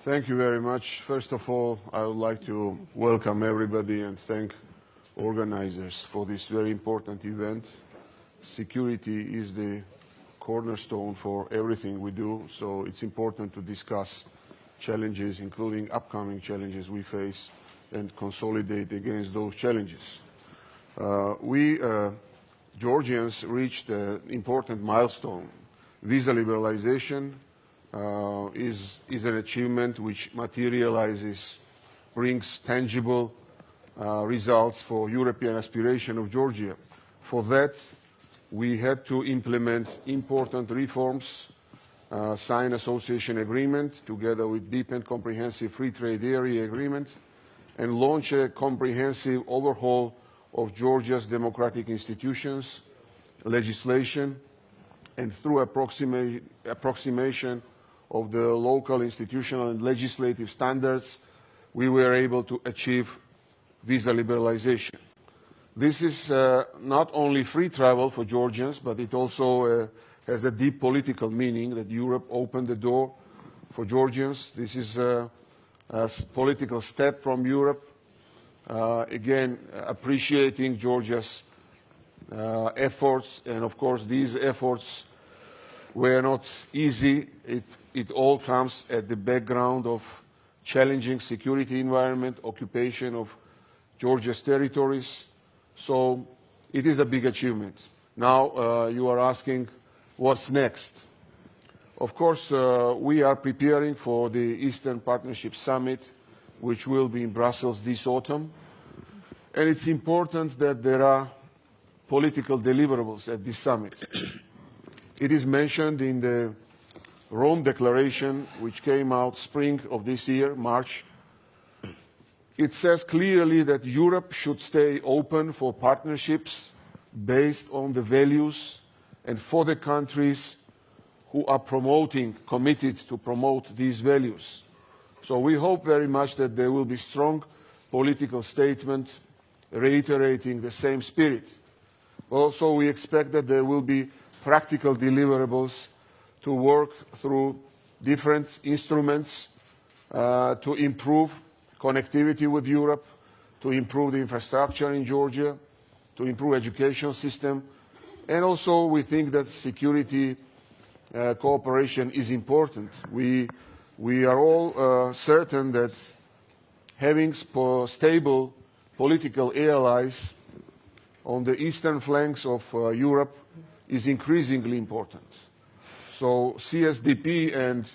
Thank you very much. First of all, I would like to welcome everybody and thank organizers for this very important event. Security is the cornerstone for everything we do, so it's important to discuss challenges, including upcoming challenges we face, and consolidate against those challenges. We Georgians reached an important milestone. Visa liberalization is an achievement which materializes, brings tangible results for European aspiration of Georgia. For that, we had to implement important reforms, sign association agreement together with deep and comprehensive free trade area agreement, and launch a comprehensive overhaul of Georgia's democratic institutions, legislation, and through approximation of the local institutional and legislative standards, we were able to achieve visa liberalization. This is not only free travel for Georgians, but it also has a deep political meaning that Europe opened the door for Georgians. This is a political step from Europe, again, appreciating Georgia's efforts, and of course these efforts were not easy. It all comes at the background of challenging security environment, occupation of Georgia's territories. So it is a big achievement. Now you are asking what's next. Of course, we are preparing for the Eastern Partnership Summit, which will be in Brussels this autumn. And it's important that there are political deliverables at this summit. It is mentioned in the Rome Declaration, which came out spring of this year, March. It says clearly that Europe should stay open for partnerships based on the values and for the countries who are committed to promote these values. So we hope very much that there will be strong political statement reiterating the same spirit. Also, we expect that there will be practical deliverables to work through different instruments to improve connectivity with Europe, to improve the infrastructure in Georgia, to improve education system. And also we think that security cooperation is important. We are all certain that having stable political allies on the eastern flanks of Europe is increasingly important. So CSDP and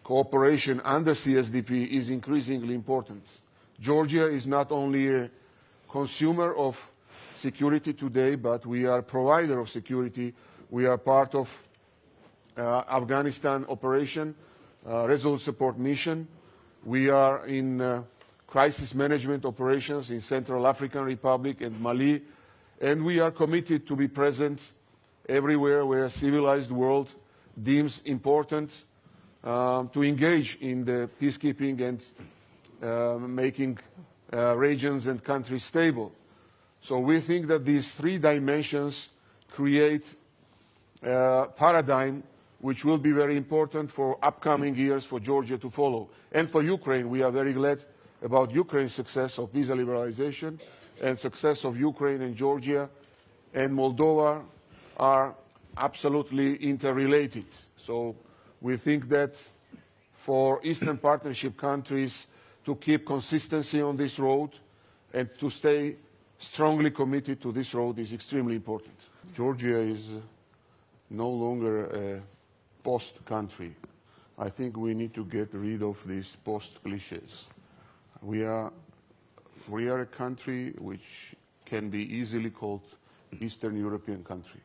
cooperation under CSDP is increasingly important. Georgia is not only a consumer of security today, but we are a provider of security. We are part of Afghanistan operation, Resolute Support Mission. We are in crisis management operations in Central African Republic and Mali, and we are committed to be present everywhere where a civilized world deems important to engage in the peacekeeping and making regions and countries stable. So we think that these three dimensions create a paradigm which will be very important for upcoming years for Georgia to follow. And for Ukraine, we are very glad about Ukraine's success of visa liberalization and success of Ukraine and Georgia and Moldova are absolutely interrelated. So we think that for Eastern Partnership countries to keep consistency on this road and to stay strongly committed to this road is extremely important. Georgia is no longer a post country. I think we need to get rid of these post cliches. We are a country which can be easily called Eastern European country.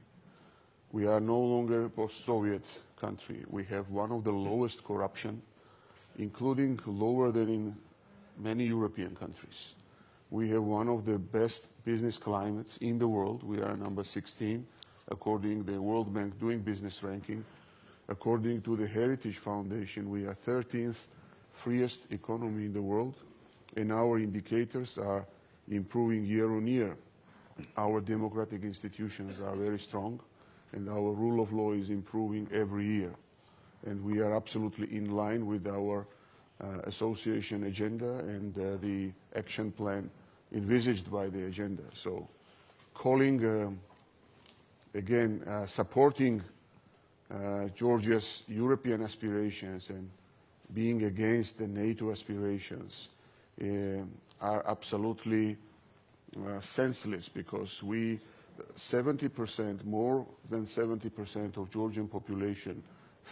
We are no longer a post-Soviet country. We have one of the lowest corruption, including lower than in many European countries. We have one of the best business climates in the world. We are number 16, according to the World Bank Doing Business ranking. According to the Heritage Foundation, we are 13th freest economy in the world, and our indicators are improving year on year. Our democratic institutions are very strong, and our rule of law is improving every year. And we are absolutely in line with our association agenda and the action plan envisaged by the agenda. So calling, again, supporting Georgia's European aspirations and being against the NATO aspirations are absolutely senseless, because 70%, more than 70% of Georgian population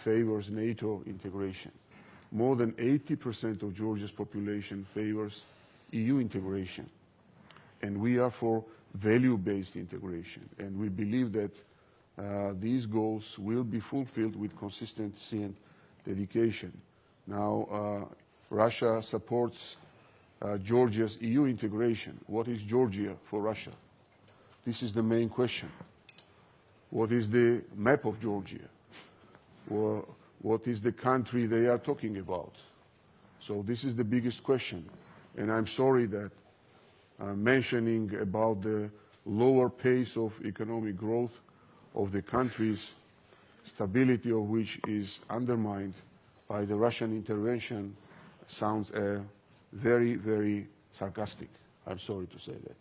favors NATO integration. More than 80% of Georgia's population favors EU integration. And we are for value-based integration. And we believe that these goals will be fulfilled with consistency and dedication. Now, Russia supports Georgia's EU integration. What is Georgia for Russia? This is the main question. What is the map of Georgia? What is the country they are talking about? So this is the biggest question. And I'm sorry that mentioning about the lower pace of economic growth of the countries, stability of which is undermined by the Russian intervention, sounds very, very sarcastic. I'm sorry to say that.